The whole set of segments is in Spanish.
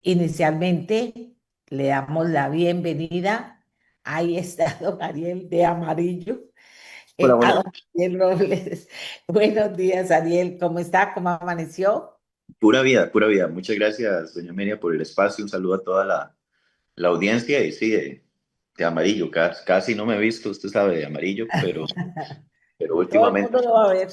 Inicialmente le damos la bienvenida. Ahí está don Ariel de Amarillo, Hola, a buenas. don Ariel Robles. Buenos días, Ariel. ¿Cómo está? ¿Cómo amaneció? Pura vida, pura vida. Muchas gracias, doña Amelia, por el espacio. Un saludo a toda la audiencia. Y sí, de amarillo, casi no me he visto, usted sabe, de amarillo, pero Todo el últimamente mundo lo va a ver.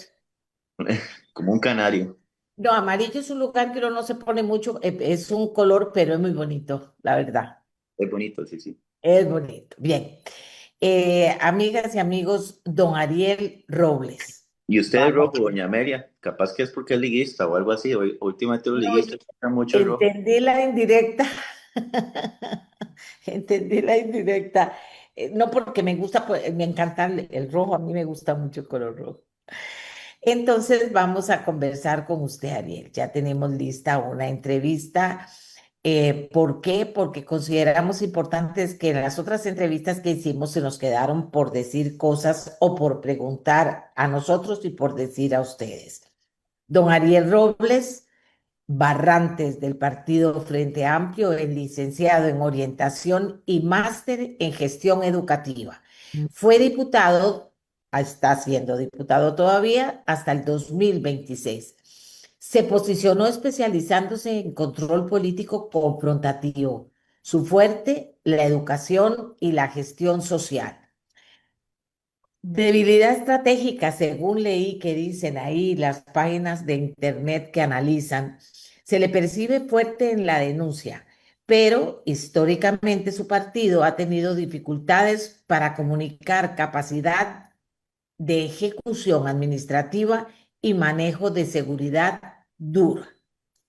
como un canario. No, amarillo es un lugar que uno no se pone mucho, es un color, pero es muy bonito, la verdad. Es bonito, sí, sí. Es bonito. Bien. Amigas y amigos, don Ariel Robles. Y usted es Vamos. rojo, doña Amelia. Capaz que es porque es liguista o algo así. Últimamente los No, liguistas usan mucho el rojo. entendí la indirecta. Entendí la indirecta. No porque me gusta, pues, me encanta el rojo, a mí me gusta mucho el color rojo. Entonces vamos a conversar con usted, Ariel. Ya tenemos lista una entrevista. ¿Por qué? Porque consideramos importantes que en las otras entrevistas que hicimos se nos quedaron por decir cosas o por preguntar a nosotros y por decir a ustedes. Don Ariel Robles Barrantes del Partido Frente Amplio, es licenciado en orientación y máster en gestión educativa. Fue diputado, está siendo diputado todavía, hasta el 2026. Se posicionó especializándose en control político confrontativo. Su fuerte, la educación y la gestión social. Debilidad estratégica, según leí que dicen ahí las páginas de internet que analizan, se le percibe fuerte en la denuncia, pero históricamente su partido ha tenido dificultades para comunicar capacidad de ejecución administrativa y manejo de seguridad dura.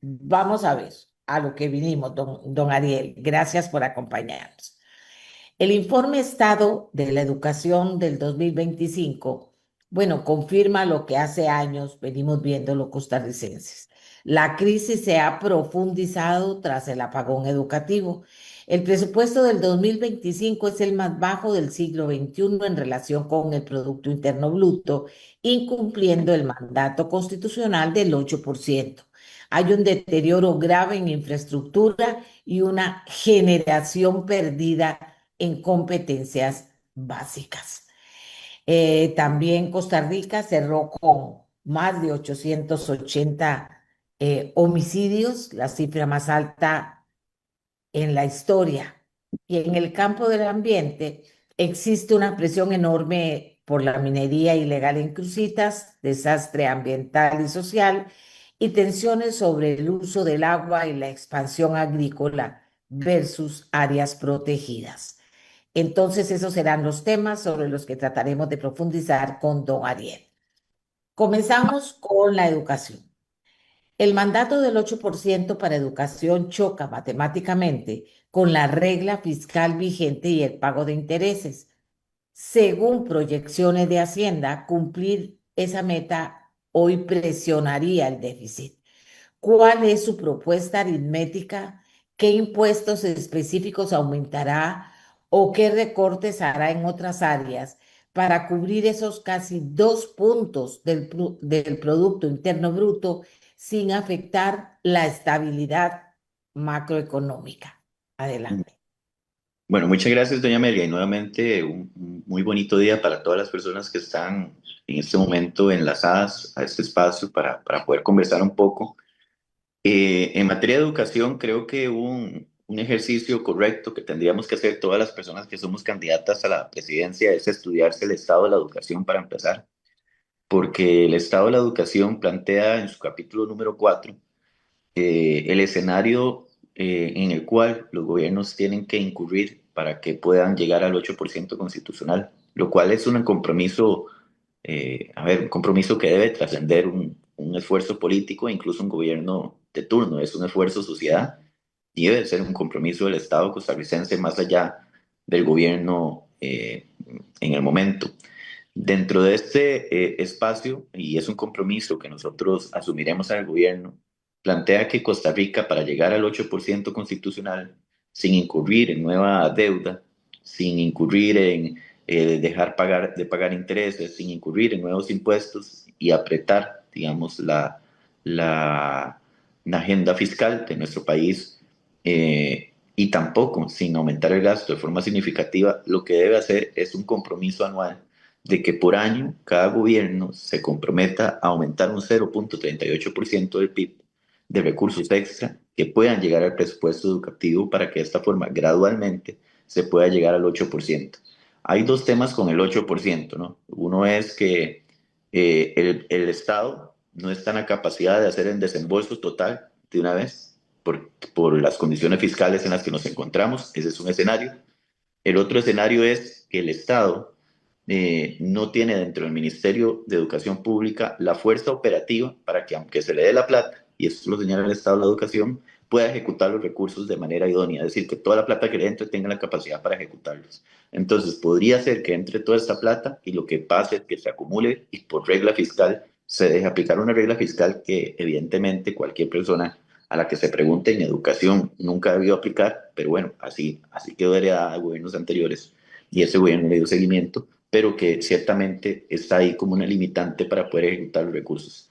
Vamos a ver a lo que vinimos, don Ariel. Gracias por acompañarnos. El informe Estado de la Educación del 2025, bueno, confirma lo que hace años venimos viendo los costarricenses. La crisis se ha profundizado tras el apagón educativo. El presupuesto del 2025 es el más bajo del siglo XXI en relación con el Producto Interno Bruto, incumpliendo el mandato constitucional del 8%. Hay un deterioro grave en infraestructura y una generación perdida en competencias básicas. También Costa Rica cerró con más de 880 homicidios, la cifra más alta en la historia. Y en el campo del ambiente existe una presión enorme por la minería ilegal en Cruzitas, desastre ambiental y social, y tensiones sobre el uso del agua y la expansión agrícola versus áreas protegidas. Entonces, esos serán los temas sobre los que trataremos de profundizar con don Ariel. Comenzamos con la educación. El mandato del 8% para educación choca matemáticamente con la regla fiscal vigente y el pago de intereses. Según proyecciones de Hacienda, cumplir esa meta hoy presionaría el déficit. ¿Cuál es su propuesta aritmética? ¿Qué impuestos específicos aumentará o qué recortes hará en otras áreas para cubrir esos casi 2 puntos del Producto Interno Bruto sin afectar la estabilidad macroeconómica? Adelante. Bueno, muchas gracias, doña Amelia. Y nuevamente un muy bonito día para todas las personas que están en este momento enlazadas a este espacio para poder conversar un poco. En materia de educación, creo que un ejercicio correcto que tendríamos que hacer todas las personas que somos candidatas a la presidencia es estudiarse el estado de la educación para empezar, porque el estado de la educación plantea en su capítulo número 4 el escenario en el cual los gobiernos tienen que incurrir para que puedan llegar al 8% constitucional, lo cual es un compromiso, un compromiso que debe trascender un esfuerzo político e incluso un gobierno de turno, es un esfuerzo sociedad y debe ser un compromiso del Estado costarricense más allá del gobierno en el momento. Dentro de este espacio, y es un compromiso que nosotros asumiremos al gobierno, plantea que Costa Rica, para llegar al 8% constitucional, sin incurrir en nueva deuda, sin incurrir en de pagar intereses, sin incurrir en nuevos impuestos y apretar, digamos, la agenda fiscal de nuestro país, y tampoco sin aumentar el gasto de forma significativa, lo que debe hacer es un compromiso anual de que por año cada gobierno se comprometa a aumentar un 0,38% del PIB de recursos extra que puedan llegar al presupuesto educativo para que de esta forma gradualmente se pueda llegar al 8%. Hay dos temas con el 8%, ¿no? Uno es que el Estado no está en la capacidad de hacer el desembolso total de una vez por las condiciones fiscales en las que nos encontramos. Ese es un escenario. El otro escenario es que el Estado no tiene dentro del Ministerio de Educación Pública la fuerza operativa para que, aunque se le dé la plata, y esto lo señala el Estado de la Educación, pueda ejecutar los recursos de manera idónea, es decir, que toda la plata que le entre tenga la capacidad para ejecutarlos. Entonces, podría ser que entre toda esta plata y lo que pase es que se acumule y por regla fiscal se deje aplicar una regla fiscal que evidentemente cualquier persona a la que se pregunte en educación nunca debió aplicar, pero bueno, así quedó heredada de gobiernos anteriores y ese gobierno le dio seguimiento, pero que ciertamente está ahí como una limitante para poder ejecutar los recursos.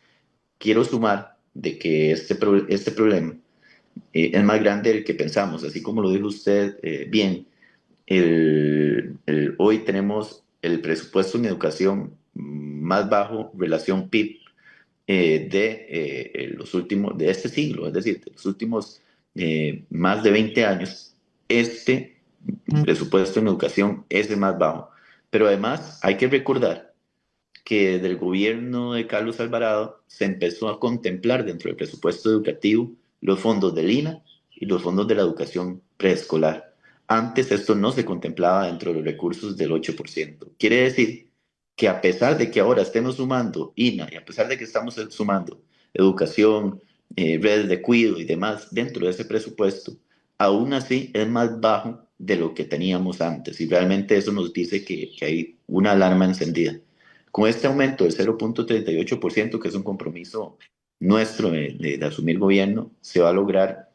Quiero sumar de que este problema es más grande del que pensamos, así como lo dijo usted bien. Hoy tenemos el presupuesto en educación más bajo relación PIB los últimos, de este siglo, es decir, de los últimos más de 20 años. Este presupuesto en educación es el más bajo. Pero además hay que recordar que desde el gobierno de Carlos Alvarado se empezó a contemplar dentro del presupuesto educativo los fondos del INA y los fondos de la educación preescolar. Antes esto no se contemplaba dentro de los recursos del 8%. Quiere decir que a pesar de que ahora estemos sumando INA y a pesar de que estamos sumando educación, redes de cuidado y demás dentro de ese presupuesto, aún así es más bajo de lo que teníamos antes y realmente eso nos dice que hay una alarma encendida. Con este aumento del 0,38%, que es un compromiso nuestro de asumir gobierno, se va a lograr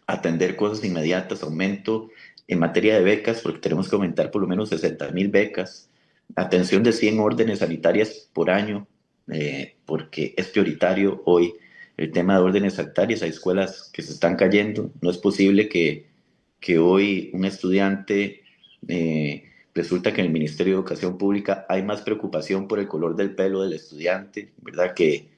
atender cosas inmediatas, aumento en materia de becas, porque tenemos que aumentar por lo menos 60.000 becas, atención de 100 órdenes sanitarias por año, porque es prioritario hoy el tema de órdenes sanitarias. Hay escuelas que se están cayendo, no es posible que hoy un estudiante, resulta que en el Ministerio de Educación Pública hay más preocupación por el color del pelo del estudiante, ¿verdad? Que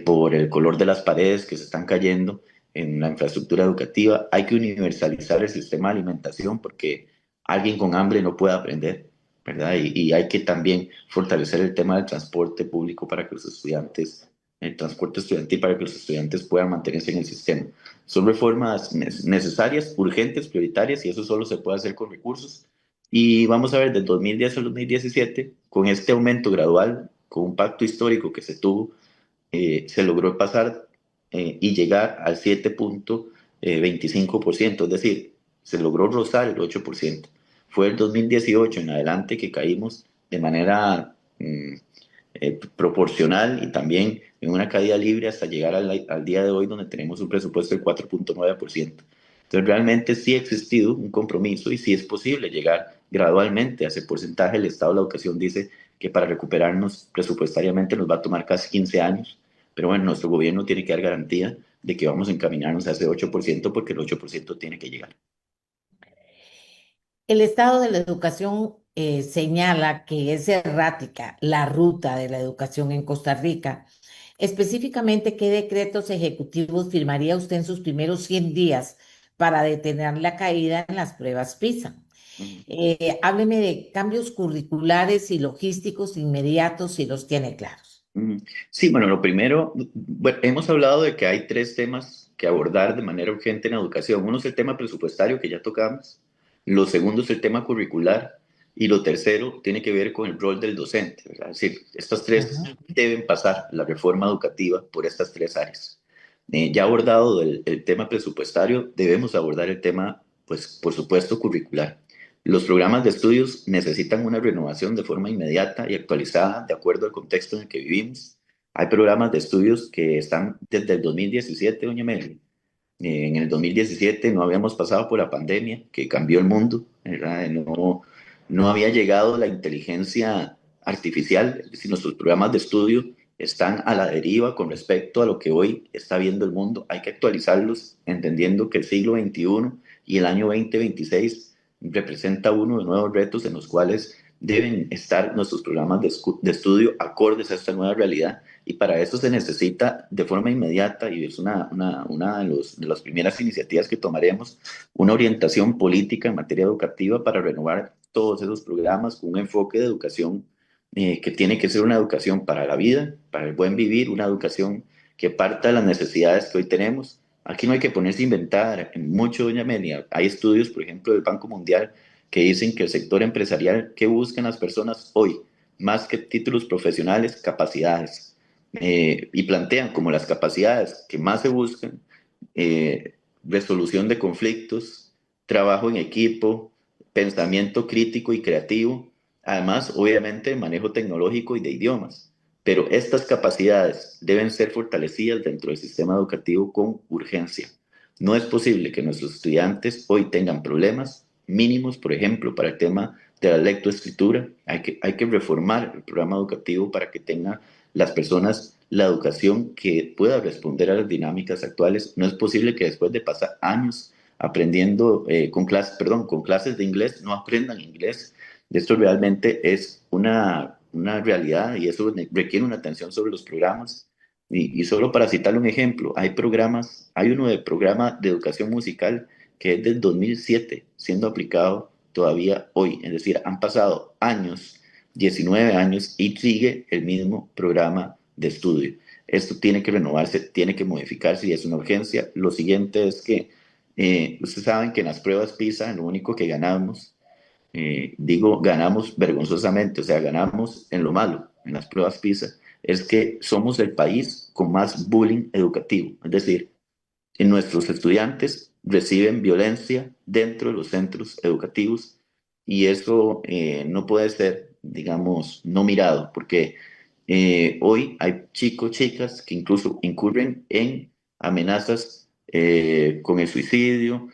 por el color de las paredes que se están cayendo en la infraestructura educativa. Hay que universalizar el sistema de alimentación porque alguien con hambre no puede aprender, ¿verdad? Y hay que también fortalecer el tema del transporte público para que los estudiantes, el transporte estudiantil para que los estudiantes puedan mantenerse en el sistema. Son reformas necesarias, urgentes, prioritarias y eso solo se puede hacer con recursos. Y vamos a ver, del 2010 al 2017, con este aumento gradual, con un pacto histórico que se tuvo, se logró pasar y llegar al 7,25%, es decir, se logró rozar el 8%. Fue el 2018 en adelante que caímos de manera proporcional y también en una caída libre hasta llegar al día de hoy donde tenemos un presupuesto del 4,9%. Entonces realmente sí ha existido un compromiso y sí es posible llegar gradualmente a ese porcentaje. El Estado de la Educación dice que para recuperarnos presupuestariamente nos va a tomar casi 15 años, pero bueno, nuestro gobierno tiene que dar garantía de que vamos a encaminarnos a ese 8% porque el 8% tiene que llegar. El estado de la educación señala que es errática la ruta de la educación en Costa Rica. Específicamente, ¿qué decretos ejecutivos firmaría usted en sus primeros 100 días para detener la caída en las pruebas PISA? Ujú. Hábleme de cambios curriculares y logísticos inmediatos si los tiene claros. Sí, bueno, lo primero, bueno, hemos hablado de que hay tres temas que abordar de manera urgente en educación. Uno es el tema presupuestario que ya tocamos, lo segundo es el tema curricular y lo tercero tiene que ver con el rol del docente, ¿verdad? Es decir, estas tres Ujú. deben pasar la reforma educativa por estas tres áreas. Ya abordado el tema presupuestario, debemos abordar el tema, pues, por supuesto, curricular. Los programas de estudios necesitan una renovación de forma inmediata y actualizada de acuerdo al contexto en el que vivimos. Hay programas de estudios que están desde el 2017, doña Meli. En el 2017 no habíamos pasado por la pandemia que cambió el mundo, ¿verdad? No había llegado la inteligencia artificial, es decir, nuestros programas de estudio están a la deriva con respecto a lo que hoy está viendo el mundo. Hay que actualizarlos entendiendo que el siglo XXI y el año 2026 representa uno de nuevos retos en los cuales deben estar nuestros programas de estudio acordes a esta nueva realidad, y para eso se necesita de forma inmediata, y es una de las primeras iniciativas que tomaremos, una orientación política en materia educativa para renovar todos esos programas con un enfoque de educación que tiene que ser una educación para la vida, para el buen vivir, una educación que parta de las necesidades que hoy tenemos. Aquí no hay que ponerse a inventar mucho, doña Amelia. Hay estudios, por ejemplo, del Banco Mundial que dicen que el sector empresarial, ¿qué buscan las personas hoy? Más que títulos profesionales, capacidades. Y plantean como las capacidades que más se buscan, resolución de conflictos, trabajo en equipo, pensamiento crítico y creativo, además, obviamente, manejo tecnológico y de idiomas. Pero estas capacidades deben ser fortalecidas dentro del sistema educativo con urgencia. No es posible que nuestros estudiantes hoy tengan problemas mínimos, por ejemplo, para el tema de la lectoescritura. Hay que reformar el programa educativo para que tengan las personas la educación que pueda responder a las dinámicas actuales. No es posible que después de pasar años aprendiendo con clases de inglés no aprendan inglés. Esto realmente es una realidad, y eso requiere una atención sobre los programas. Y solo para citar un ejemplo, hay programas, hay uno de programa de educación musical que es del 2007 siendo aplicado todavía hoy. Es decir, han pasado años, 19 años, y sigue el mismo programa de estudio. Esto tiene que renovarse, tiene que modificarse, y es una urgencia. Lo siguiente es que ustedes saben que en las pruebas PISA lo único que ganamos, digo ganamos vergonzosamente, o sea, ganamos en lo malo en las pruebas PISA, es que somos el país con más bullying educativo. Es decir, nuestros estudiantes reciben violencia dentro de los centros educativos, y eso no puede ser, digamos, no mirado, porque hoy hay chicos, chicas que incluso incurren en amenazas con el suicidio.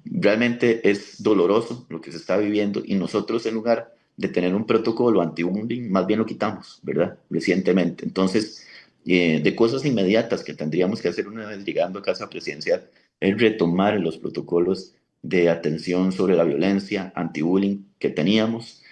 Realmente es doloroso lo que se está viviendo, y nosotros, en lugar de tener un protocolo anti-bullying, más bien lo quitamos, ¿verdad? Recientemente. Entonces, de cosas inmediatas que tendríamos que hacer una vez llegando a casa presidencial es retomar los protocolos de atención sobre la violencia, anti-bullying que teníamos.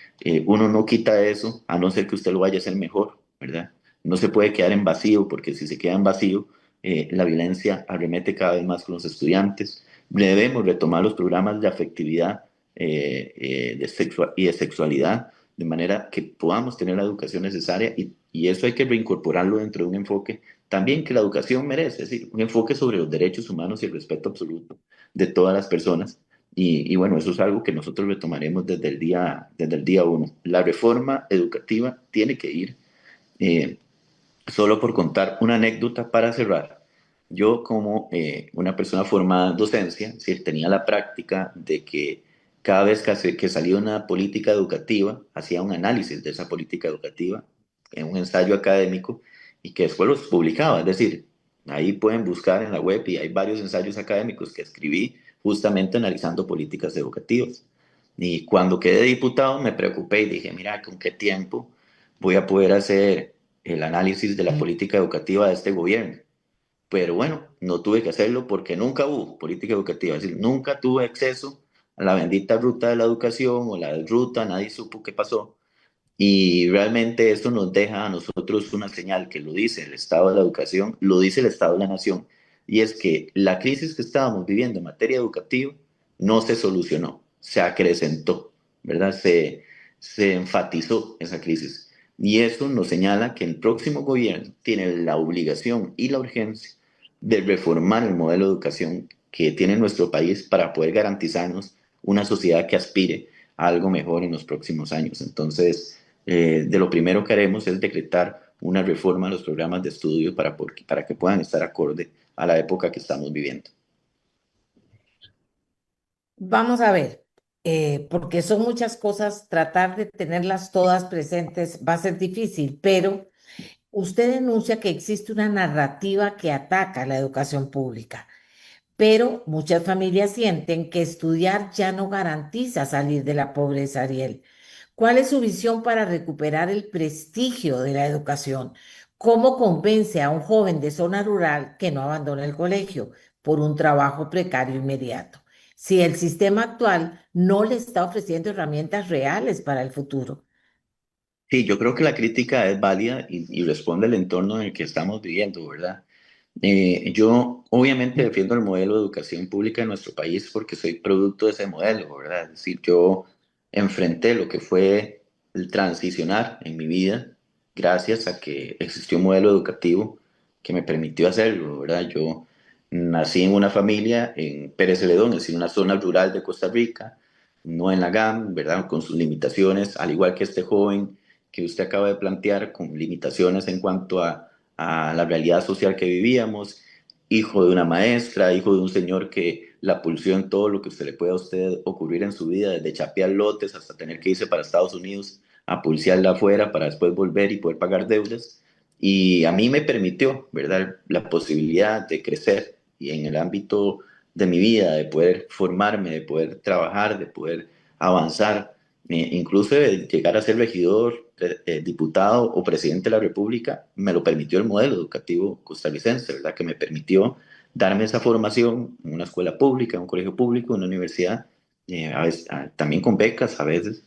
Uno no quita eso a no ser que usted lo vaya a hacer mejor, ¿verdad? No se puede quedar en vacío, porque si se queda en vacío, la violencia arremete cada vez más con los estudiantes. Debemos retomar los programas de afectividad y de sexualidad, de manera que podamos tener la educación necesaria, y eso hay que reincorporarlo dentro de un enfoque también que la educación merece, es decir, un enfoque sobre los derechos humanos y el respeto absoluto de todas las personas. Y bueno, eso es algo que nosotros retomaremos desde el día uno. La reforma educativa tiene que ir, eh, solo por contar una anécdota para cerrar. Yo, como una persona formada en docencia, sí, tenía la práctica de que cada vez que salía una política educativa, hacía un análisis de esa política educativa en un ensayo académico, y que después los publicaba. Es decir, ahí pueden buscar en la web, y hay varios ensayos académicos que escribí justamente analizando políticas educativas. Y cuando quedé diputado me preocupé y dije, mira, ¿con qué tiempo voy a poder hacer el análisis de la política educativa de este gobierno? Pero bueno, no tuve que hacerlo porque nunca hubo política educativa, es decir, nunca tuve acceso a la bendita ruta de la educación o la ruta, nadie supo qué pasó. Y realmente esto nos deja a nosotros una señal que lo dice el estado de la educación, lo dice el estado de la nación, y es que la crisis que estábamos viviendo en materia educativa no se solucionó, se acrecentó, ¿verdad? Se enfatizó esa crisis. Y eso nos señala que el próximo gobierno tiene la obligación y la urgencia de reformar el modelo de educación que tiene nuestro país para poder garantizarnos una sociedad que aspire a algo mejor en los próximos años. Entonces, de lo primero que haremos es decretar una reforma a los programas de estudio para que puedan estar acorde a la época que estamos viviendo. Vamos a ver, porque son muchas cosas, tratar de tenerlas todas presentes va a ser difícil, pero usted denuncia que existe una narrativa que ataca la educación pública, pero muchas familias sienten que estudiar ya no garantiza salir de la pobreza, Ariel. ¿Cuál es su visión para recuperar el prestigio de la educación? ¿Cómo convence a un joven de zona rural que no abandone el colegio por un trabajo precario inmediato, si el sistema actual no le está ofreciendo herramientas reales para el futuro? Sí, yo creo que la crítica es válida y responde al entorno en el que estamos viviendo, ¿verdad? Yo obviamente defiendo el modelo de educación pública en nuestro país porque soy producto de ese modelo, ¿verdad? Es decir, yo enfrenté lo que fue el transicionar en mi vida gracias a que existió un modelo educativo que me permitió hacerlo, ¿verdad? Yo nací en una familia en Pérez Celedón, es decir, una zona rural de Costa Rica, no en la GAM, ¿verdad? Con sus limitaciones, al igual que este joven que usted acaba de plantear, con limitaciones en cuanto a la realidad social que vivíamos, hijo de una maestra, hijo de un señor que la pulsió en todo lo que se le pueda a usted ocurrir en su vida, desde chapear lotes hasta tener que irse para Estados Unidos a pulsearla afuera para después volver y poder pagar deudas. Y a mí me permitió, ¿verdad?, la posibilidad de crecer y en el ámbito de mi vida, de poder formarme, de poder trabajar, de poder avanzar, incluso de llegar a ser regidor, diputado o presidente de la República, me lo permitió el modelo educativo costarricense, ¿verdad? Que me permitió darme esa formación en una escuela pública, en un colegio público, en una universidad, a veces, también con becas a veces,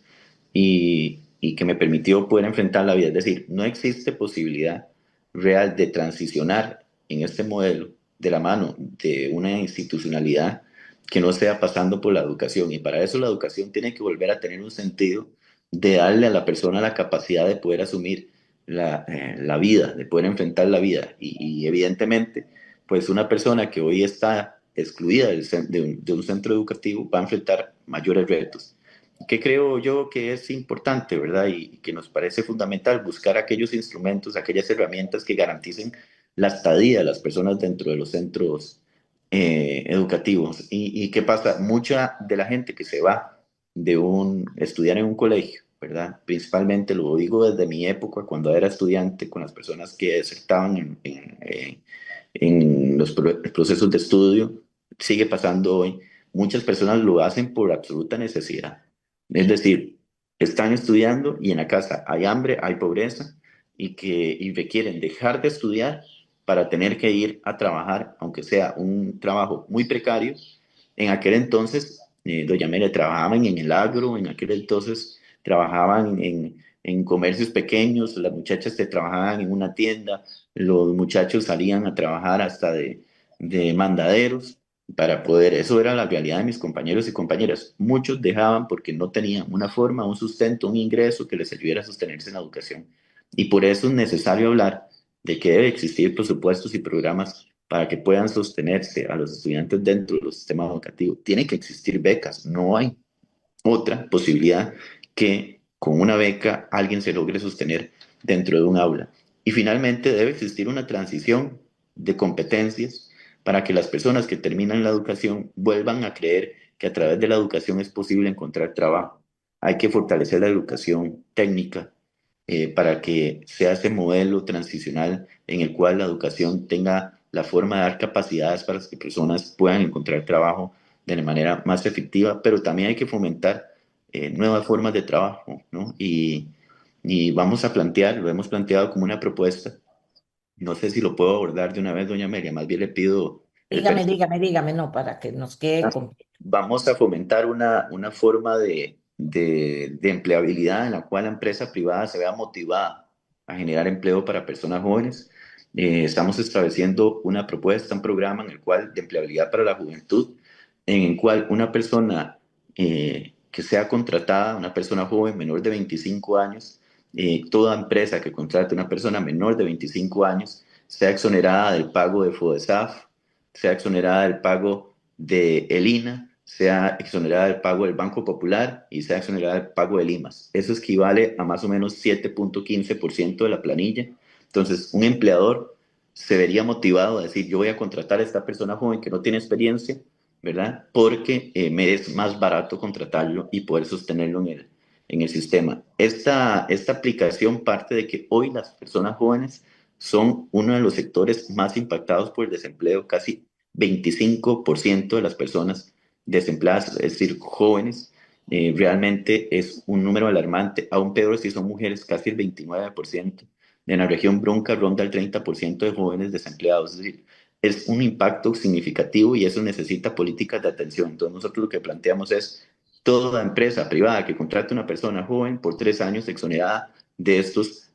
y que me permitió poder enfrentar la vida. Es decir, no existe posibilidad real de transicionar en este modelo de la mano de una institucionalidad que no sea pasando por la educación. Y para eso la educación tiene que volver a tener un sentido de darle a la persona la capacidad de poder asumir la vida, de poder enfrentar la vida. Y evidentemente, pues una persona que hoy está excluida de un centro educativo va a enfrentar mayores retos. ¿Qué creo yo que es importante, verdad? Y que nos parece fundamental buscar aquellos instrumentos, aquellas herramientas que garanticen la estadía de las personas dentro de los centros educativos. ¿Y qué pasa? Mucha de la gente que se va de estudiar en un colegio, ¿verdad? Principalmente lo digo desde mi época, cuando era estudiante, con las personas que desertaban en los procesos de estudio, sigue pasando hoy. Muchas personas lo hacen por absoluta necesidad. Es decir, están estudiando y en la casa hay hambre, hay pobreza y requieren dejar de estudiar para tener que ir a trabajar, aunque sea un trabajo muy precario. En aquel entonces, doña Amelia, trabajaban en el agro, en aquel entonces trabajaban en comercios pequeños, las muchachas que trabajaban en una tienda, los muchachos salían a trabajar hasta de mandaderos para poder, eso era la realidad de mis compañeros y compañeras. Muchos dejaban porque no tenían una forma, un sustento, un ingreso que les ayudara a sostenerse en la educación. Y por eso es necesario hablar de que debe existir presupuestos y programas para que puedan sostenerse a los estudiantes dentro del sistema educativo. Tiene que existir becas, no hay otra posibilidad que con una beca alguien se logre sostener dentro de un aula. Y finalmente debe existir una transición de competencias para que las personas que terminan la educación vuelvan a creer que a través de la educación es posible encontrar trabajo. Hay que fortalecer la educación técnica para que sea ese modelo transicional en el cual la educación tenga la forma de dar capacidades para que personas puedan encontrar trabajo de la manera más efectiva, pero también hay que fomentar nuevas formas de trabajo, ¿no? Y vamos a plantear, lo hemos planteado como una propuesta, no sé si lo puedo abordar de una vez, doña Amelia, más bien le pido el Dígame, permiso. dígame, dígame, no, para que nos quede con... Vamos a fomentar una forma de empleabilidad en la cual la empresa privada se vea motivada a generar empleo para personas jóvenes. Estamos estableciendo una propuesta, un programa en el cual de empleabilidad para la juventud, en el cual una persona que sea contratada, una persona joven menor de 25 años, toda empresa que contrate una persona menor de 25 años, sea exonerada del pago de FODESAF, sea exonerada del pago de el INA, sea exonerada del pago del Banco Popular y sea exonerada del pago del IMAS. Eso equivale a más o menos 7.15% de la planilla. Entonces, un empleador se vería motivado a decir, yo voy a contratar a esta persona joven que no tiene experiencia, ¿verdad? Porque me es más barato contratarlo y poder sostenerlo en el sistema. Esta aplicación parte de que hoy las personas jóvenes son uno de los sectores más impactados por el desempleo. Casi 25% de las personas desempleadas, es decir, jóvenes, realmente es un número alarmante, aún peor si son mujeres, casi el 29%. En la región Bronca ronda el 30% de jóvenes desempleados, es decir, es un impacto significativo y eso necesita políticas de atención. Entonces nosotros lo que planteamos es toda empresa privada que contrate a una persona joven por 3 años exonerada de estas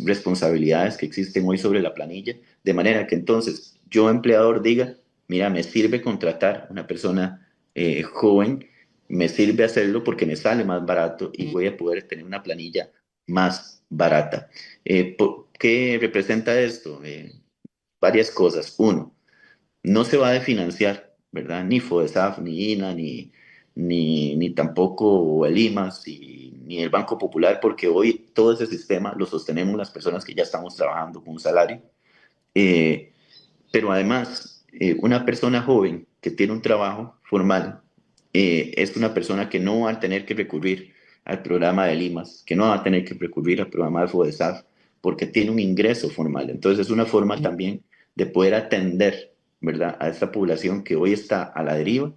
responsabilidades que existen hoy sobre la planilla, de manera que entonces yo empleador diga, mira, me sirve contratar una persona joven, me sirve hacerlo porque me sale más barato y voy a poder tener una planilla más barata. ¿Qué representa esto? Varias cosas. Uno, no se va a financiar, ¿verdad? Ni FODESAF, ni INA, ni tampoco el IMAS, ni el Banco Popular, porque hoy todo ese sistema lo sostenemos las personas que ya estamos trabajando con un salario. Eh, pero además, una persona joven que tiene un trabajo formal es una persona que no va a tener que recurrir al programa de Limas, que no va a tener que recurrir al programa de FODESAF, porque tiene un ingreso formal. Entonces es una forma también de poder atender, ¿verdad?, a esta población que hoy está a la deriva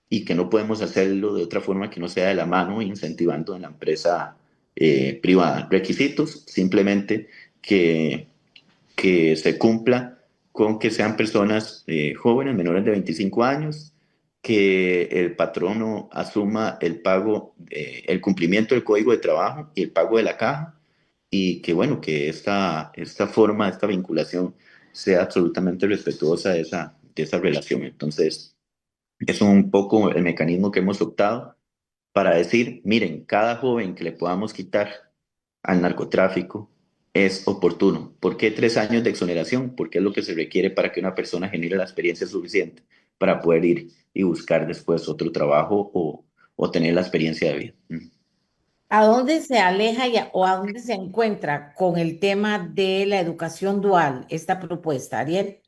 y que no podemos hacerlo de otra forma que no sea de la mano, incentivando en la empresa privada. Requisitos, simplemente que se cumpla con que sean personas jóvenes, menores de 25 años, que el patrono asuma el pago, el cumplimiento del código de trabajo y el pago de la caja, y que bueno, que esta forma, esta vinculación sea absolutamente respetuosa de esa relación. Entonces, es un poco el mecanismo que hemos optado para decir, miren, cada joven que le podamos quitar al narcotráfico es oportuno. ¿Por qué 3 años de exoneración? Porque es lo que se requiere para que una persona genere la experiencia suficiente para poder ir y buscar después otro trabajo o tener la experiencia de vida. ¿A dónde se aleja o a dónde se encuentra con el tema de la educación dual esta propuesta, Ariel?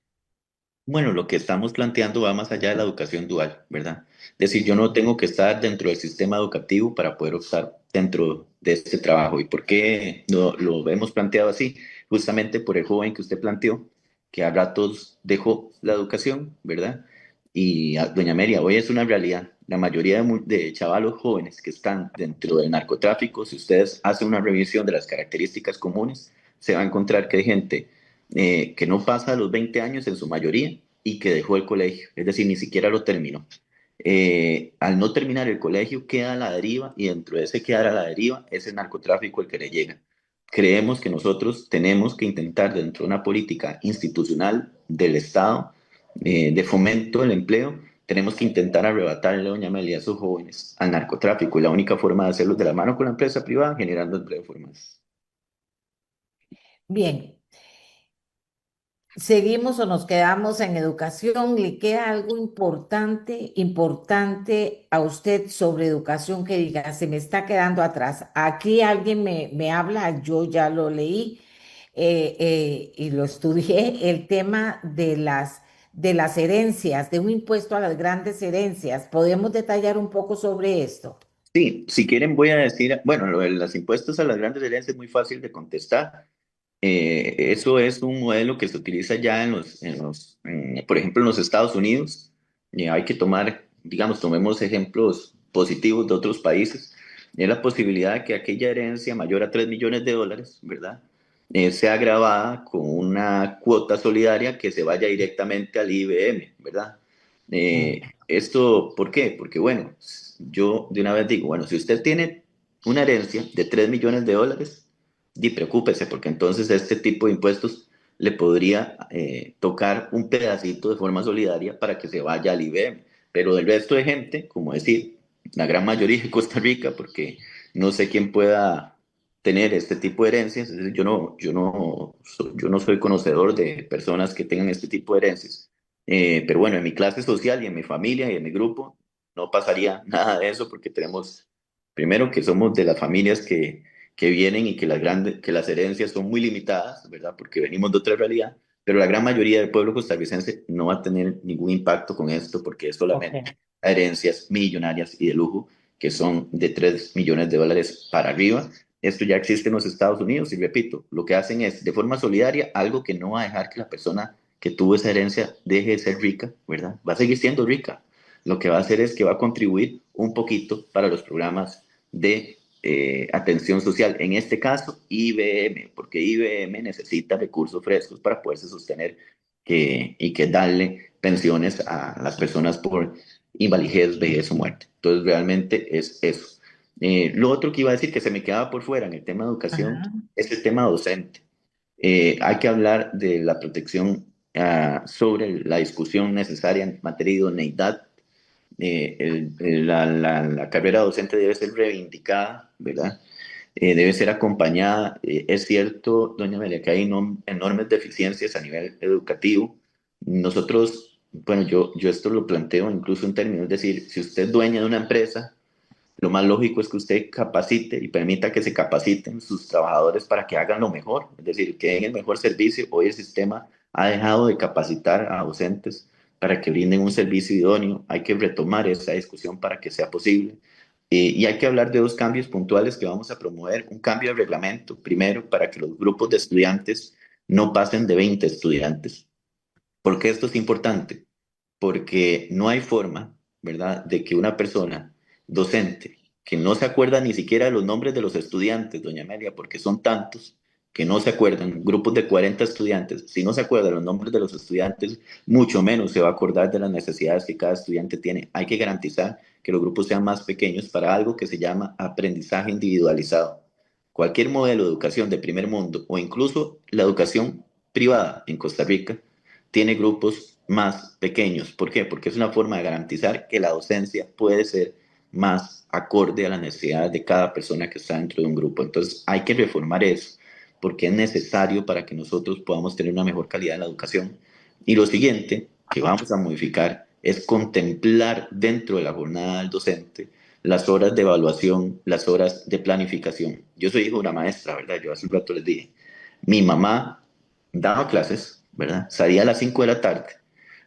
Bueno, lo que estamos planteando va más allá de la educación dual, ¿verdad? Es decir, yo no tengo que estar dentro del sistema educativo para poder estar dentro de este trabajo. ¿Y por qué lo hemos planteado así? Justamente por el joven que usted planteó, que a ratos dejó la educación, ¿verdad? Y doña Meria, hoy es una realidad. La mayoría de chavalos jóvenes que están dentro del narcotráfico, si ustedes hacen una revisión de las características comunes, se va a encontrar que hay gente que no pasa a los 20 años en su mayoría y que dejó el colegio, es decir, ni siquiera lo terminó. Al no terminar el colegio queda a la deriva y dentro de ese quedar a la deriva es el narcotráfico el que le llega. Creemos que nosotros tenemos que intentar dentro de una política institucional del Estado de fomento del empleo, tenemos que intentar arrebatarle, doña Amelia, a esos jóvenes al narcotráfico y la única forma de hacerlo es de la mano con la empresa privada generando empleo formal. Bien, ¿seguimos o nos quedamos en educación? ¿Le queda algo importante a usted sobre educación que diga, se me está quedando atrás? Aquí alguien me habla, yo ya lo leí y lo estudié, el tema de las herencias, de un impuesto a las grandes herencias. ¿Podemos detallar un poco sobre esto? Sí, si quieren voy a decir, bueno, lo de los impuestos a las grandes herencias es muy fácil de contestar. Eso es un modelo que se utiliza ya por ejemplo, en los Estados Unidos. Hay que tomar, digamos, tomemos ejemplos positivos de otros países. Es la posibilidad de que aquella herencia mayor a 3 millones de dólares, ¿verdad? Sea grabada con una cuota solidaria que se vaya directamente al IBM, ¿verdad? Esto, ¿por qué? Porque, bueno, yo de una vez digo, bueno, si usted tiene una herencia de 3 millones de dólares, y preocúpese, porque entonces este tipo de impuestos le podría tocar un pedacito de forma solidaria para que se vaya al IBM. Pero del resto de gente, como decir, la gran mayoría de Costa Rica, porque no sé quién pueda tener este tipo de herencias, es decir, yo no soy conocedor de personas que tengan este tipo de herencias. Pero bueno, en mi clase social y en mi familia y en mi grupo no pasaría nada de eso porque tenemos, primero que somos de las familias que vienen y que que las herencias son muy limitadas, ¿verdad? Porque venimos de otra realidad, pero la gran mayoría del pueblo costarricense no va a tener ningún impacto con esto porque es solamente Ok. herencias millonarias y de lujo que son de 3 millones de dólares para arriba. Esto ya existe en los Estados Unidos y repito, lo que hacen es de forma solidaria algo que no va a dejar que la persona que tuvo esa herencia deje de ser rica, ¿verdad? Va a seguir siendo rica, lo que va a hacer es que va a contribuir un poquito para los programas de atención social, en este caso IBM, porque IBM necesita recursos frescos para poderse sostener y que darle pensiones a las personas por invalidez, vejez o muerte. Entonces realmente es eso. Lo otro que iba a decir que se me quedaba por fuera en el tema de educación Ajá, es el tema docente. Hay que hablar de la protección sobre la discusión necesaria en materia de idoneidad. La carrera docente debe ser reivindicada, ¿verdad? Debe ser acompañada. Es cierto, doña Amelia, que hay enormes deficiencias a nivel educativo. Nosotros, bueno, yo esto lo planteo incluso en términos, es decir, si usted es dueña de una empresa, lo más lógico es que usted capacite y permita que se capaciten sus trabajadores para que hagan lo mejor, es decir, que den el mejor servicio. Hoy el sistema ha dejado de capacitar a docentes para que brinden un servicio idóneo. Hay que retomar esa discusión para que sea posible. Y hay que hablar de dos cambios puntuales que vamos a promover. Un cambio de reglamento, primero, para que los grupos de estudiantes no pasen de 20 estudiantes. ¿Por qué esto es importante? Porque no hay forma, ¿verdad?, de que una persona docente que no se acuerda ni siquiera de los nombres de los estudiantes, doña Amelia, porque son tantos que no se acuerdan, grupos de 40 estudiantes, si no se acuerda de los nombres de los estudiantes, mucho menos se va a acordar de las necesidades que cada estudiante tiene. Hay que garantizar que los grupos sean más pequeños para algo que se llama aprendizaje individualizado. Cualquier modelo de educación de primer mundo o incluso la educación privada en Costa Rica tiene grupos más pequeños. ¿Por qué? Porque es una forma de garantizar que la docencia puede ser más acorde a las necesidades de cada persona que está dentro de un grupo. Entonces hay que reformar eso, porque es necesario para que nosotros podamos tener una mejor calidad en la educación. Y lo siguiente que vamos a modificar es contemplar dentro de la jornada del docente las horas de evaluación, las horas de planificación. Yo soy hijo de una maestra, ¿verdad? Yo hace un rato les dije, mi mamá daba clases, ¿verdad? Salía a las 5 de la tarde,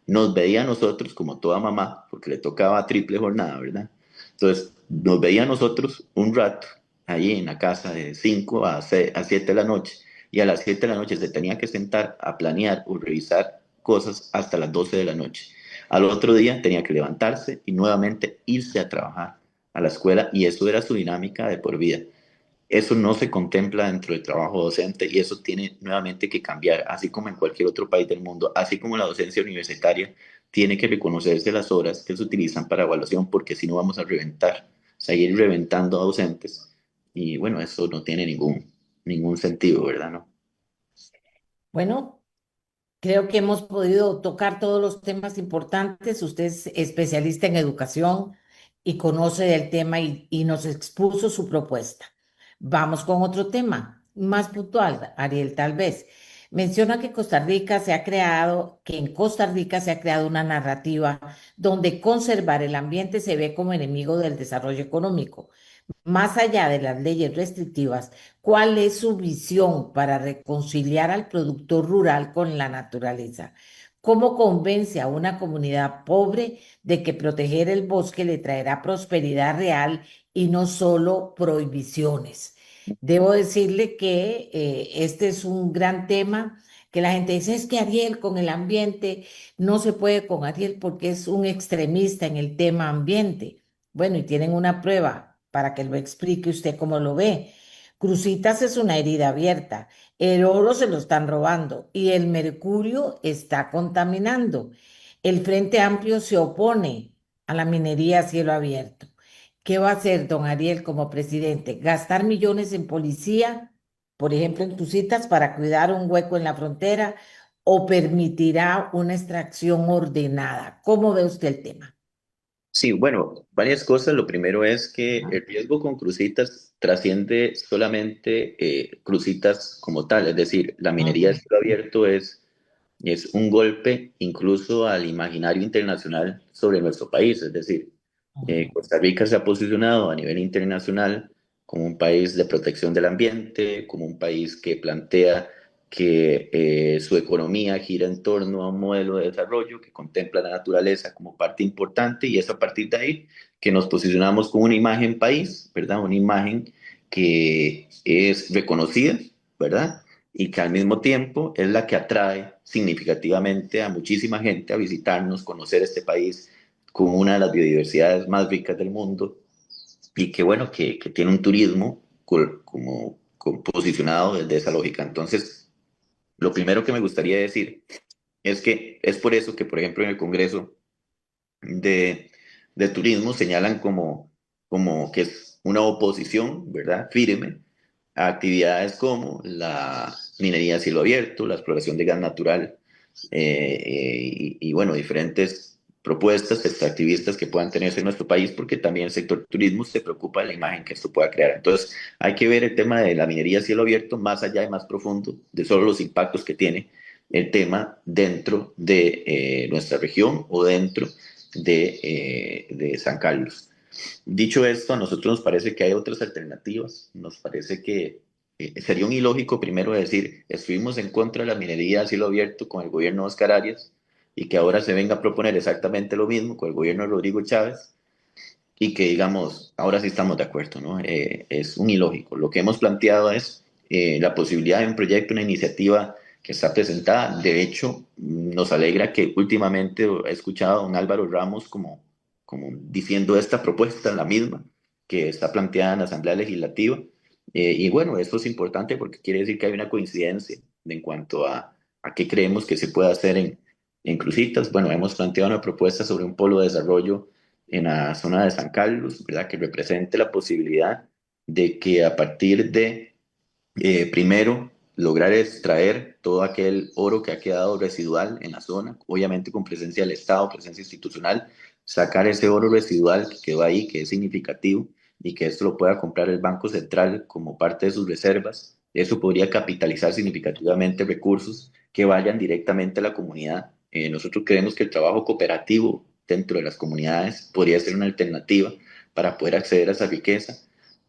nos veía a nosotros como toda mamá, porque le tocaba triple jornada, ¿verdad? Entonces, nos veía a nosotros un rato, allí en la casa de 5 a 7 de la noche, y a las 7 de la noche se tenía que sentar a planear o revisar cosas hasta las 12 de la noche. Al otro día tenía que levantarse y nuevamente irse a trabajar a la escuela, y eso era su dinámica de por vida. Eso no se contempla dentro del trabajo docente y eso tiene nuevamente que cambiar, así como en cualquier otro país del mundo, así como la docencia universitaria tiene que reconocerse las horas que se utilizan para evaluación, porque si no vamos a reventar, seguir reventando a docentes y bueno, eso no tiene ningún sentido, ¿verdad? ¿No? bueno, creo que hemos podido tocar todos los temas importantes. Usted es especialista en educación y conoce del tema y nos expuso su propuesta. Vamos con otro tema, más puntual, Ariel, tal vez. Menciona que que en Costa Rica se ha creado una narrativa donde conservar el ambiente se ve como enemigo del desarrollo económico. Más allá de las leyes restrictivas, ¿cuál es su visión para reconciliar al productor rural con la naturaleza? ¿Cómo convence a una comunidad pobre de que proteger el bosque le traerá prosperidad real y no solo prohibiciones? Debo decirle que este es un gran tema que la gente dice, es que Ariel con el ambiente, no se puede con Ariel porque es un extremista en el tema ambiente. Bueno, y tienen una prueba para que lo explique usted cómo lo ve. Cruzitas es una herida abierta, el oro se lo están robando y el mercurio está contaminando. El Frente Amplio se opone a la minería a cielo abierto. ¿Qué va a hacer don Ariel como presidente? ¿Gastar millones en policía, por ejemplo, en Cruzitas para cuidar un hueco en la frontera o permitirá una extracción ordenada? ¿Cómo ve usted el tema? Sí, bueno, varias cosas. Lo primero es que Ajá. el riesgo con crucitas trasciende solamente crucitas como tal, es decir, la minería de Ujú, cielo abierto es un golpe incluso al imaginario internacional sobre nuestro país. Es decir, ujú. Costa Rica se ha posicionado a nivel internacional como un país de protección del ambiente, como un país que plantea que su economía gira en torno a un modelo de desarrollo que contempla la naturaleza como parte importante, y es a partir de ahí que nos posicionamos con una imagen país, ¿verdad? Una imagen que es reconocida, ¿verdad? Y que al mismo tiempo es la que atrae significativamente a muchísima gente a visitarnos, conocer este país, con una de las biodiversidades más ricas del mundo y que bueno, que tiene un turismo posicionado desde esa lógica. Entonces, lo primero que me gustaría decir es que es por eso que, por ejemplo, en el Congreso de, de Turismo señalan como que es una oposición, ¿verdad? Firme a actividades como la minería a cielo abierto, la exploración de gas natural y bueno, diferentes propuestas extractivistas que puedan tenerse en nuestro país, porque también el sector turismo se preocupa de la imagen que esto pueda crear. Entonces, hay que ver el tema de la minería a cielo abierto más allá y más profundo de solo los impactos que tiene el tema dentro de nuestra región o dentro de San Carlos. Dicho esto, a nosotros nos parece que hay otras alternativas. Nos parece que sería un ilógico primero decir, estuvimos en contra de la minería a cielo abierto con el gobierno de Oscar Arias y que ahora se venga a proponer exactamente lo mismo con el gobierno de Rodrigo Chávez y que digamos, ahora sí estamos de acuerdo, ¿no? Es un ilógico. Lo que hemos planteado es la posibilidad de un proyecto, una iniciativa que está presentada. De hecho, nos alegra que últimamente he escuchado a don Álvaro Ramos como diciendo esta propuesta, la misma, que está planteada en la Asamblea Legislativa. Y bueno, esto es importante porque quiere decir que hay una coincidencia en cuanto a qué creemos que se puede hacer en Cruzitas. Bueno, hemos planteado una propuesta sobre un polo de desarrollo en la zona de San Carlos, ¿verdad? Que represente la posibilidad de que a partir de, primero, lograr extraer todo aquel oro que ha quedado residual en la zona, obviamente con presencia del Estado, presencia institucional, sacar ese oro residual que quedó ahí, que es significativo, y que esto lo pueda comprar el Banco Central como parte de sus reservas. Eso podría capitalizar significativamente recursos que vayan directamente a la comunidad. Nosotros creemos que el trabajo cooperativo dentro de las comunidades podría ser una alternativa para poder acceder a esa riqueza.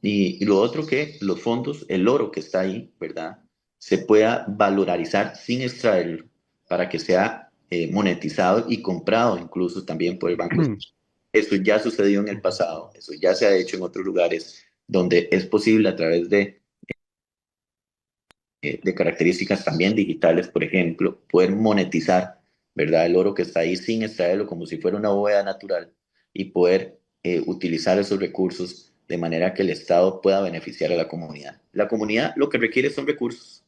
Y lo otro que los fondos, el oro que está ahí, ¿verdad? Se pueda valorizar sin extraerlo para que sea monetizado y comprado incluso también por el Banco. Eso ya sucedió en el pasado, eso ya se ha hecho en otros lugares donde es posible a través de características también digitales, por ejemplo, poder monetizar, ¿verdad? El oro que está ahí sin extraerlo como si fuera una bóveda natural y poder utilizar esos recursos de manera que el Estado pueda beneficiar a la comunidad. La comunidad lo que requiere son recursos.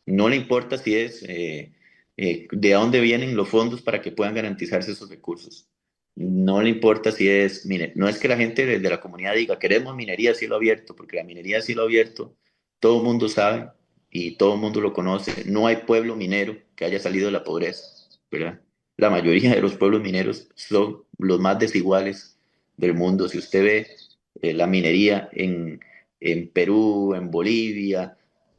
No le importa si es de dónde vienen los fondos para que puedan garantizarse esos recursos. No le importa si es, mire, no es que la gente de la comunidad diga, queremos minería a cielo abierto, porque la minería a cielo abierto todo el mundo sabe y todo el mundo lo conoce. No hay pueblo minero que haya salido de la pobreza, ¿verdad? La mayoría de los pueblos mineros son los más desiguales del mundo. Si usted ve la minería en Perú, en Bolivia,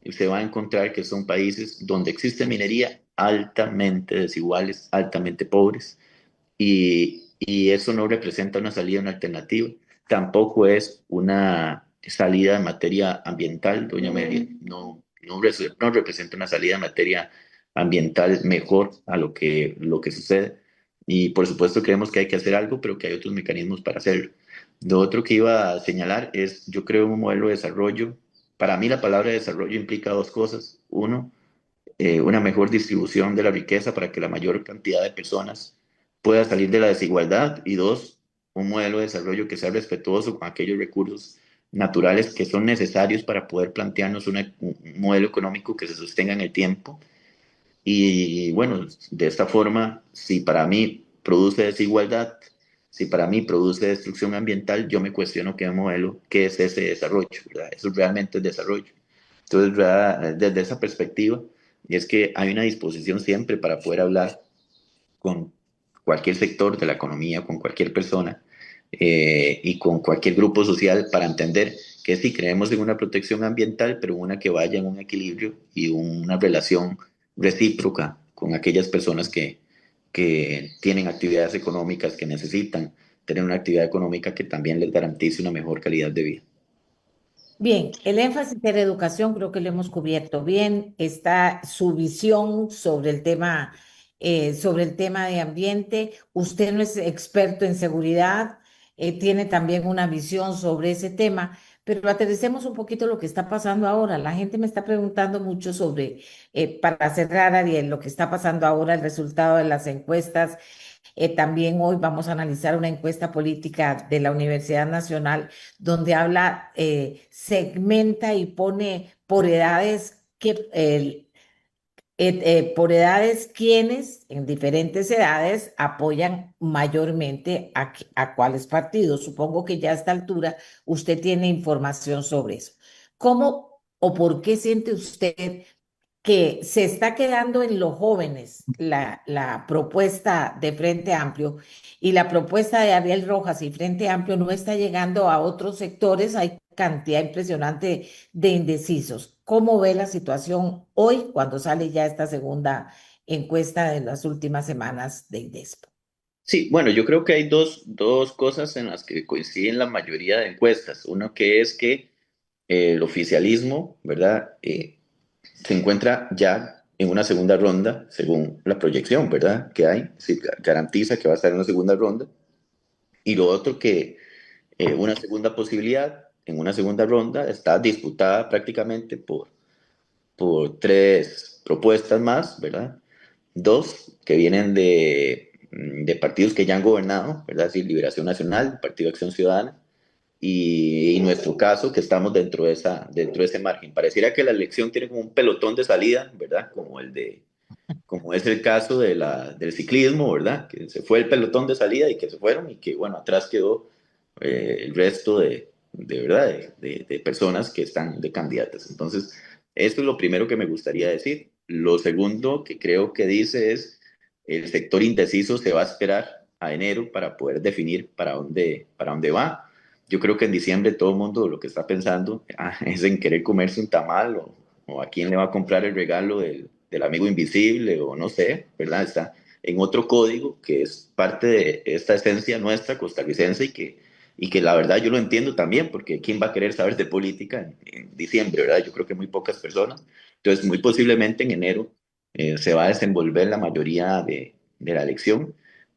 se va a encontrar que son países donde existe minería altamente desiguales, altamente pobres, y eso no representa una salida, una alternativa. Tampoco es una salida en materia ambiental, doña Amelia, no representa una salida en materia ambiental mejor a lo que sucede. Y por supuesto creemos que hay que hacer algo, pero que hay otros mecanismos para hacerlo. Lo otro que iba a señalar es, yo creo un modelo de desarrollo. Para mí la palabra desarrollo implica dos cosas. Uno, una mejor distribución de la riqueza para que la mayor cantidad de personas pueda salir de la desigualdad. Y dos, un modelo de desarrollo que sea respetuoso con aquellos recursos naturales que son necesarios para poder plantearnos un modelo económico que se sostenga en el tiempo. Y bueno, de esta forma, si para mí produce desigualdad, si para mí produce destrucción ambiental, yo me cuestiono qué modelo, qué es ese desarrollo, ¿verdad? Eso realmente es desarrollo. Entonces, desde esa perspectiva, y es que hay una disposición siempre para poder hablar con cualquier sector de la economía, con cualquier persona y con cualquier grupo social para entender que sí creemos en una protección ambiental, pero una que vaya en un equilibrio y una relación recíproca con aquellas personas que tienen actividades económicas que necesitan tener una actividad económica que también les garantice una mejor calidad de vida. Bien, el énfasis en educación creo que lo hemos cubierto bien. Está su visión sobre el tema de ambiente. Usted no es experto en seguridad, tiene también una visión sobre ese tema, pero aterricemos un poquito lo que está pasando ahora. La gente me está preguntando mucho sobre, para cerrar, Ariel, lo que está pasando ahora, el resultado de las encuestas También hoy vamos a analizar una encuesta política de la Universidad Nacional donde habla, segmenta y pone por edades por edades quienes en diferentes edades apoyan mayormente a cuáles partidos. Supongo que ya a esta altura usted tiene información sobre eso. ¿Cómo o por qué siente usted que se está quedando en los jóvenes la propuesta de Frente Amplio y la propuesta de Ariel Rojas y Frente Amplio no está llegando a otros sectores? Hay cantidad impresionante de indecisos. ¿Cómo ve la situación hoy cuando sale ya esta segunda encuesta de las últimas semanas de IDESPO? Sí, bueno, yo creo que hay dos cosas en las que coinciden la mayoría de encuestas. Uno que es que el oficialismo, ¿verdad? Se encuentra ya en una segunda ronda, según la proyección, ¿verdad? Que hay, se garantiza que va a estar en una segunda ronda. Y lo otro que una segunda posibilidad, en una segunda ronda, está disputada prácticamente por tres propuestas más, ¿verdad? Dos que vienen de partidos que ya han gobernado, ¿verdad? Sí, Liberación Nacional, Partido Acción Ciudadana, y nuestro caso, que estamos dentro de ese margen. Pareciera que la elección tiene como un pelotón de salida, ¿verdad? Como es el caso del ciclismo, ¿verdad? Que se fue el pelotón de salida y que se fueron y que, bueno, atrás quedó el resto ¿verdad? De personas que están de candidatas. Entonces, esto es lo primero que me gustaría decir. Lo segundo que creo que dice es, el sector indeciso se va a esperar a enero para poder definir para dónde va. Yo creo que en diciembre todo el mundo lo que está pensando es en querer comerse un tamal o a quién le va a comprar el regalo del amigo invisible o no sé, ¿verdad? Está en otro código que es parte de esta esencia nuestra costarricense y que la verdad yo lo entiendo también, porque ¿quién va a querer saber de política en diciembre, verdad? Yo creo que muy pocas personas. Entonces, muy posiblemente en enero se va a desenvolver la mayoría de la elección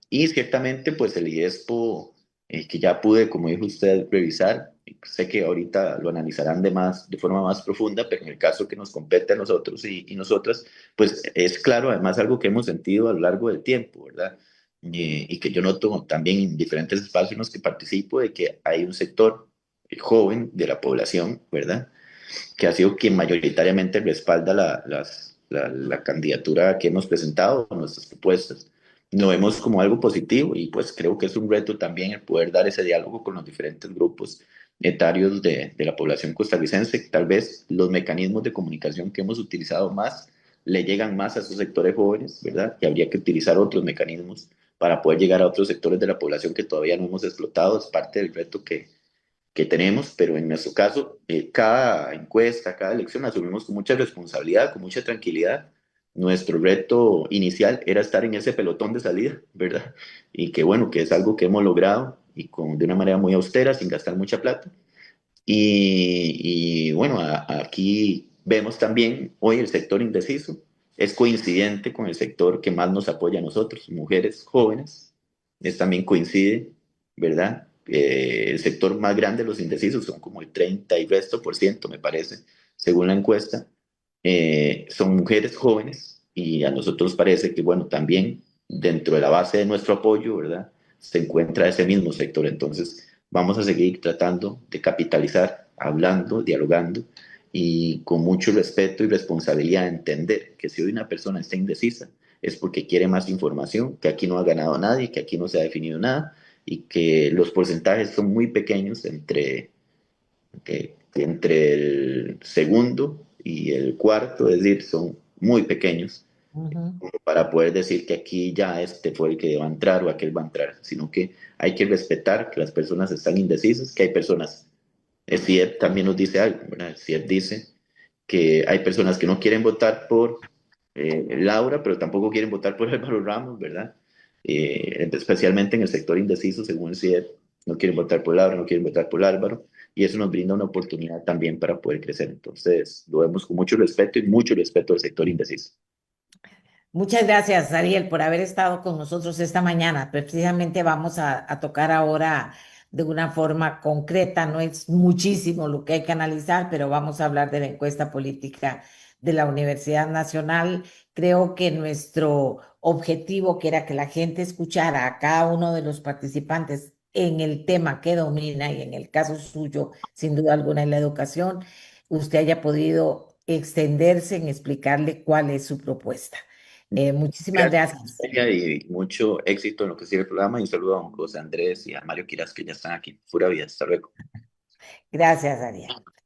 y ciertamente pues el IESPO, que ya pude, como dijo usted, revisar, sé que ahorita lo analizarán de forma más profunda, pero en el caso que nos compete a nosotros y nosotras, pues es claro, además algo que hemos sentido a lo largo del tiempo, ¿verdad? Y que yo noto también en diferentes espacios en los que participo, de que hay un sector joven de la población, ¿verdad? Que ha sido quien mayoritariamente respalda la candidatura que hemos presentado, nuestras propuestas. Lo vemos como algo positivo y pues creo que es un reto también el poder dar ese diálogo con los diferentes grupos etarios de la población costarricense. Tal vez los mecanismos de comunicación que hemos utilizado más le llegan más a esos sectores jóvenes, ¿verdad? Y habría que utilizar otros mecanismos para poder llegar a otros sectores de la población que todavía no hemos explotado. Es parte del reto que tenemos, pero en nuestro caso, cada encuesta, cada elección la asumimos con mucha responsabilidad, con mucha tranquilidad. Nuestro reto inicial era estar en ese pelotón de salida, ¿verdad? Y que bueno, que es algo que hemos logrado y de una manera muy austera, sin gastar mucha plata. Y bueno, aquí vemos también hoy el sector indeciso. Es coincidente con el sector que más nos apoya a nosotros, mujeres jóvenes. Es también coincide, ¿verdad? El sector más grande de los indecisos son como el 30 y resto por ciento, me parece, según la encuesta. Son mujeres jóvenes y a nosotros parece que, bueno, también dentro de la base de nuestro apoyo, ¿verdad? Se encuentra ese mismo sector. Entonces, vamos a seguir tratando de capitalizar, hablando, dialogando y con mucho respeto y responsabilidad entender que si hoy una persona está indecisa es porque quiere más información, que aquí no ha ganado nadie, que aquí no se ha definido nada y que los porcentajes son muy pequeños entre el segundo y el cuarto, es decir, son muy pequeños Ujú. para poder decir que aquí ya este fue el que va a entrar o aquel va a entrar, sino que hay que respetar que las personas están indecisas, que hay personas, el CIEP también nos dice algo, ¿verdad? El CIEP dice que hay personas que no quieren votar por Laura, pero tampoco quieren votar por Álvaro Ramos, ¿verdad? Especialmente en el sector indeciso, según el CIEP, no quieren votar por Laura, no quieren votar por Álvaro, y eso nos brinda una oportunidad también para poder crecer. Entonces, lo vemos con mucho respeto y mucho respeto al sector indeciso. Muchas gracias, Ariel, por haber estado con nosotros esta mañana. Precisamente vamos a tocar ahora de una forma concreta, no es muchísimo lo que hay que analizar, pero vamos a hablar de la encuesta política de la Universidad Nacional. Creo que nuestro objetivo, que era que la gente escuchara a cada uno de los participantes en el tema que domina, y en el caso suyo, sin duda alguna, en la educación, usted haya podido extenderse en explicarle cuál es su propuesta. Muchísimas Gracias, gracias. Ella, y mucho éxito en lo que sigue el programa. Y un saludo a don José Andrés y a Mario Quiras, que ya están aquí. Pura vida, hasta luego. Gracias, Ariel.